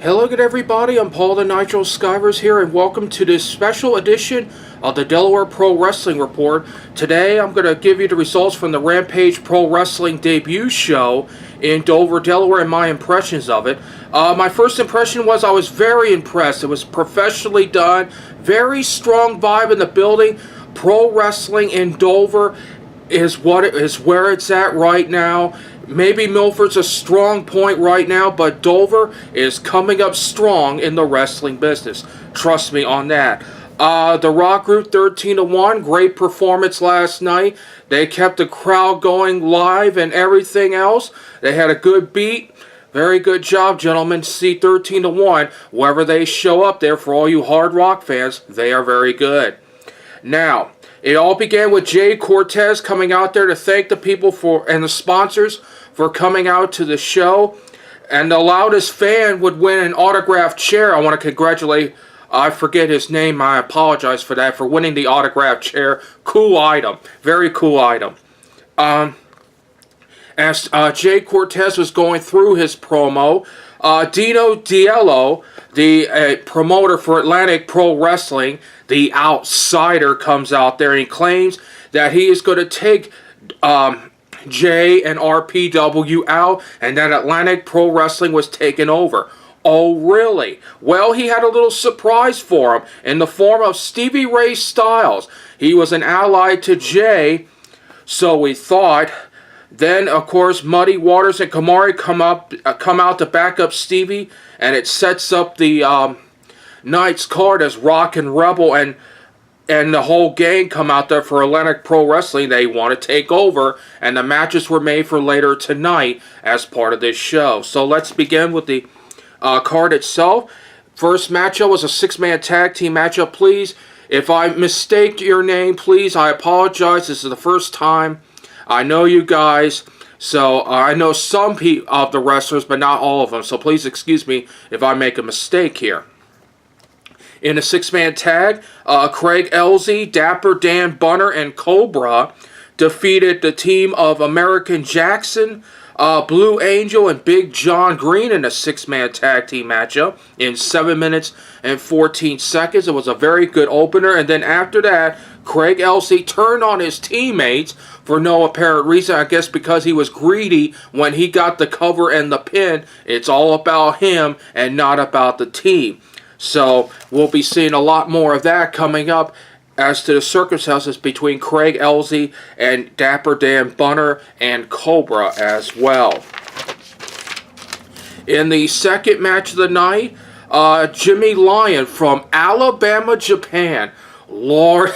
Hello again everybody, I'm Paul the Nitro Skivers here and welcome to this special edition of the Delaware Pro Wrestling Report. Today I'm going to give you the results from the Rampage Pro Wrestling debut show in Dover, Delaware and my impressions of it. My first impression was I was very impressed. It was professionally done, very strong vibe in the building. Pro wrestling in Dover is where it's at right now. Maybe Milford's a strong point right now, but Dover is coming up strong in the wrestling business. Trust me on that. The Rock Group 13-1, great performance last night. They kept the crowd going live and everything else. They had a good beat. Very good job, gentlemen. See 13-1. Wherever they show up there, for all you Hard Rock fans, they are very good. Now, it all began with Jay Cortez coming out there to thank the people and the sponsors for coming out to the show. And the loudest fan would win an autographed chair. I want to congratulate, I forget his name, I apologize for that, for winning the autographed chair. Cool item. Very cool item. As Jay Cortez was going through his promo, Dino Diello, the promoter for Atlantic Pro Wrestling, the outsider, comes out there and he claims that he is going to take Jay and RPW out and that Atlantic Pro Wrestling was taken over. Oh, really? Well, he had a little surprise for him in the form of Stevie Ray Styles. He was an ally to Jay, so we thought. Then, of course, Muddy Waters and Kamari come out to back up Stevie, and it sets up the night's card as Rock and Rebel and the whole gang come out there for Atlantic Pro Wrestling. They want to take over, and the matches were made for later tonight as part of this show. So let's begin with the card itself. First matchup was a six-man tag team matchup. Please, if I mistaked your name, please, I apologize. This is the first time. I know you guys, so I know some of the wrestlers, but not all of them. So please excuse me if I make a mistake here. In a six-man tag, Craig Elsie, Dapper Dan Bunner, and Cobra defeated the team of American Jackson, Blue Angel, and Big John Green in a six-man tag team matchup in 7 minutes and 14 seconds. It was a very good opener, and then after that, Craig Elsie turned on his teammates for no apparent reason. I guess because he was greedy when he got the cover and the pin. It's all about him and not about the team. So we'll be seeing a lot more of that coming up as to the circumstances between Craig Elsie and Dapper Dan Bunner and Cobra as well. In the second match of the night, Jimmy Lyon from Alabama, Japan. Lord,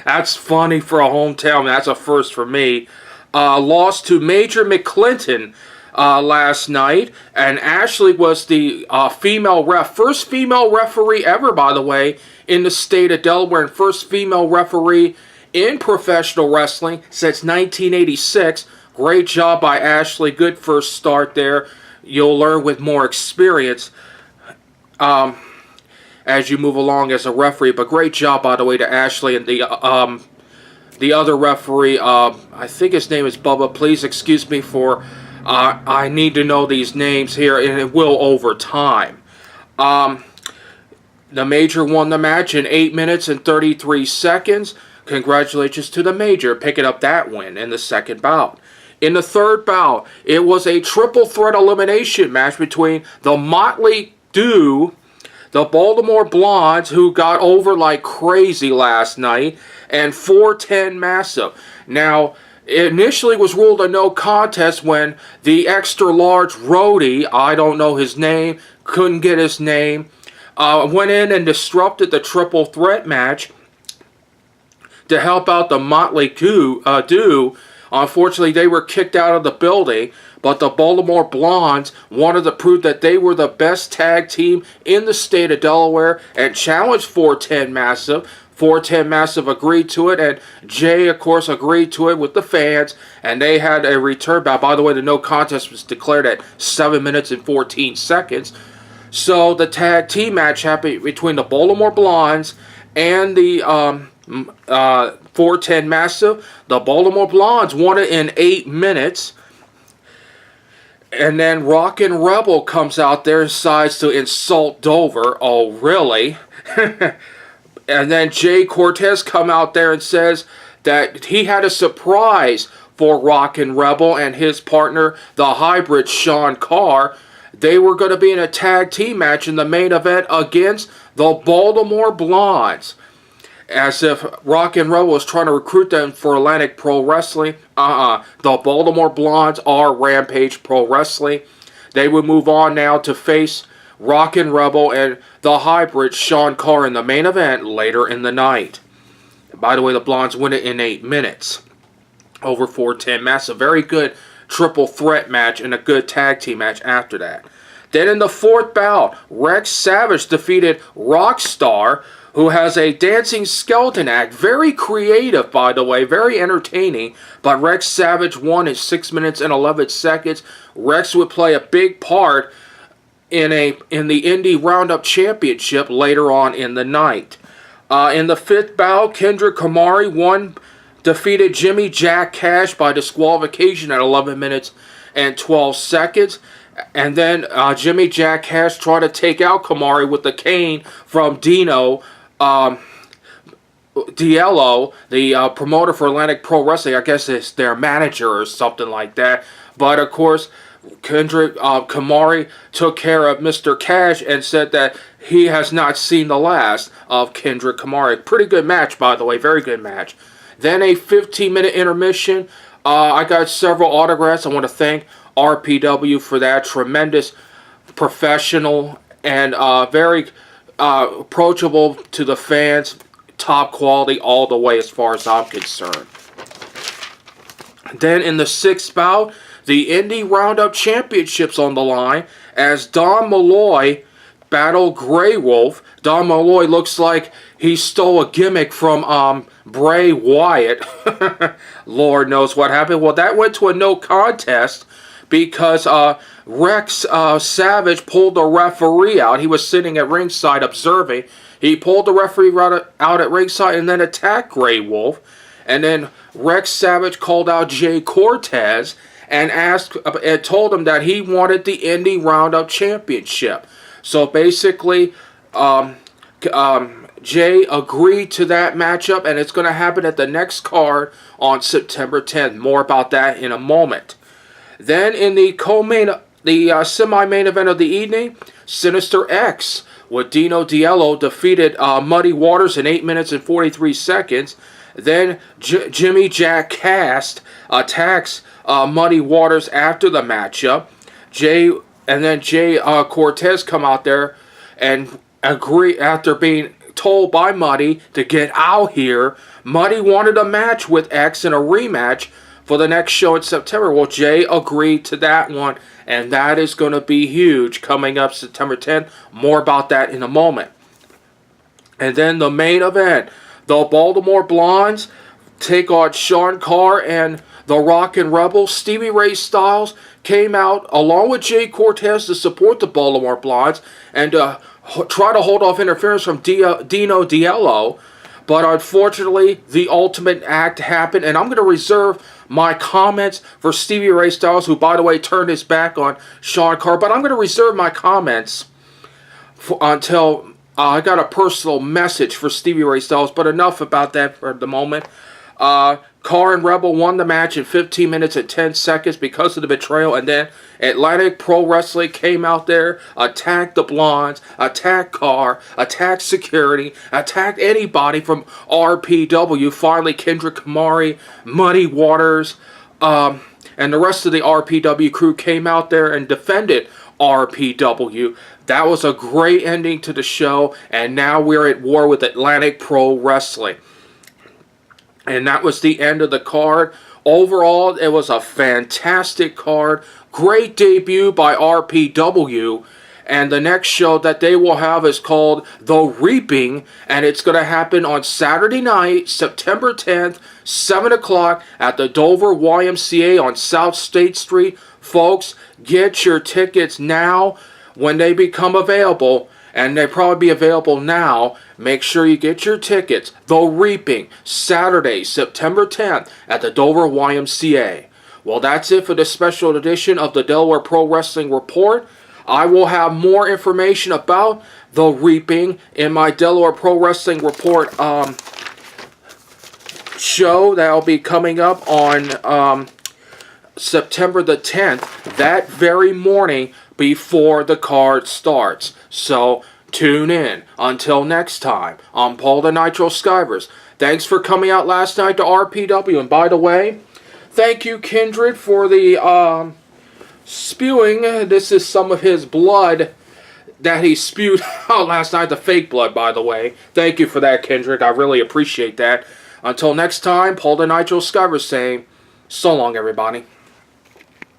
that's funny for a hometown. That's a first for me. Lost to Major McClinton last night, and Ashley was the female ref. First female referee ever, by the way, in the state of Delaware, and first female referee in professional wrestling since 1986. Great job by Ashley. Good first start there. You'll learn with more experience as you move along as a referee. But great job, by the way, to Ashley and the other referee. I think his name is Bubba. Please excuse me for I need to know these names here, and it will over time. The Major won the match in 8 minutes and 33 seconds. Congratulations to the Major picking up that win in the second bout. In the third bout, it was a triple threat elimination match between the Motley Dew, the Baltimore Blondes, who got over like crazy last night, and 410 Massive. Now, it initially was ruled a no contest when the extra large roadie, I don't know his name, couldn't get his name, went in and disrupted the triple threat match to help out the Motley Dew. Unfortunately, they were kicked out of the building, but the Baltimore Blondes wanted to prove that they were the best tag team in the state of Delaware and challenged 410 Massive. 410 Massive agreed to it, and Jay, of course, agreed to it with the fans, and they had a return bout. By the way, the no contest was declared at 7 minutes and 14 seconds. So the tag team match happened between the Baltimore Blondes and the 410 Massive. The Baltimore Blondes won it in 8 minutes. And then Rockin' Rebel comes out there and decides to insult Dover. Oh, really? And then Jay Cortez come out there and says that he had a surprise for Rockin' Rebel and his partner, the hybrid Sean Carr. They were going to be in a tag team match in the main event against the Baltimore Blondes. As if Rockin' Rebel was trying to recruit them for Atlantic Pro Wrestling. The Baltimore Blondes are Rampage Pro Wrestling. They would move on now to face Rockin' Rebel and the hybrid Sean Carr in the main event later in the night. By the way, the Blondes win it in 8 minutes. Over 4:10. Massive, very good triple threat match and a good tag team match after that. Then in the fourth bout, Rex Savage defeated Rockstar, who has a dancing skeleton act. Very creative, by the way, very entertaining. But Rex Savage won in 6 minutes and 11 seconds. Rex would play a big part in the Indie Roundup Championship later on in the night. In the fifth bout, Kendrick Kamari defeated Jimmy Jack Cash by disqualification at 11 minutes and 12 seconds. And then Jimmy Jack Cash tried to take out Kamari with the cane from Dino D'Ello, the promoter for Atlantic Pro Wrestling. I guess it's their manager or something like that. But of course, Kendrick Kamari took care of Mr. Cash and said that he has not seen the last of Kendrick Kamari. Pretty good match, by the way. Very good match. Then a 15-minute intermission. I got several autographs. I want to thank RPW for that. Tremendous professional and very approachable to the fans. Top quality all the way as far as I'm concerned. Then in the sixth bout, the Indie Roundup Championships on the line as Don Malloy battled Grey Wolf. Don Malloy looks like he stole a gimmick from Bray Wyatt. Lord knows what happened. Well, that went to a no contest because Rex Savage pulled the referee out. He was sitting at ringside observing. He pulled the referee out at ringside and then attacked Grey Wolf. And then Rex Savage called out Jay Cortez and told him that he wanted the Indie Roundup Championship. So basically, Jay agreed to that matchup, and it's going to happen at the next card on September 10th. More about that in a moment. Then in the semi-main event of the evening, Sinister X with Dino D'Ello defeated Muddy Waters in 8 minutes and 43 seconds. Then Jimmy Jack Cast attacks Muddy Waters after the matchup. Jay Cortez come out there and agree after being told by Muddy to get out here. Muddy wanted a match with X and a rematch for the next show in September. Well, Jay agreed to that one, and that is going to be huge coming up September 10th. More about that in a moment. And then the main event, the Baltimore Blondes take on Sean Carr and the Rockin' Rebel. Stevie Ray Styles came out along with Jay Cortez to support the Baltimore Blondes and try to hold off interference from Dino D'Ello. But unfortunately, the ultimate act happened, and I'm going to reserve my comments for Stevie Ray Styles, who, by the way, turned his back on Sean Carr. But I'm going to reserve my comments until I got a personal message for Stevie Ray Styles. But enough about that for the moment. Carr and Rebel won the match in 15 minutes and 10 seconds because of the betrayal. And then Atlantic Pro Wrestling came out there, attacked the Blondes, attacked Carr, attacked security, attacked anybody from RPW. Finally, Kendrick Kamari, Muddy Waters, and the rest of the RPW crew came out there and defended RPW. That was a great ending to the show. And now we're at war with Atlantic Pro Wrestling. And that was the end of the card. Overall, it was a fantastic card. Great debut by RPW. And the next show that they will have is called The Reaping. And it's going to happen on Saturday night, September 10th, 7 o'clock at the Dover YMCA on South State Street. Folks, get your tickets now when they become available. And they'll probably be available now. Make sure you get your tickets. The Reaping, Saturday, September 10th at the Dover YMCA. Well, that's it for this special edition of the Delaware Pro Wrestling Report. I will have more information about the reaping in my Delaware Pro Wrestling Report show that will be coming up on September the 10th, that very morning before the card starts. So tune in. Until next time, I'm Paul the Nitro Skivers. Thanks for coming out last night to RPW. And by the way, thank you, Kindred, for the spewing. This is some of his blood that he spewed out last night. The fake blood, by the way. Thank you for that, Kindred. I really appreciate that. Until next time, Paul the Nitro Skivers saying, so long, everybody.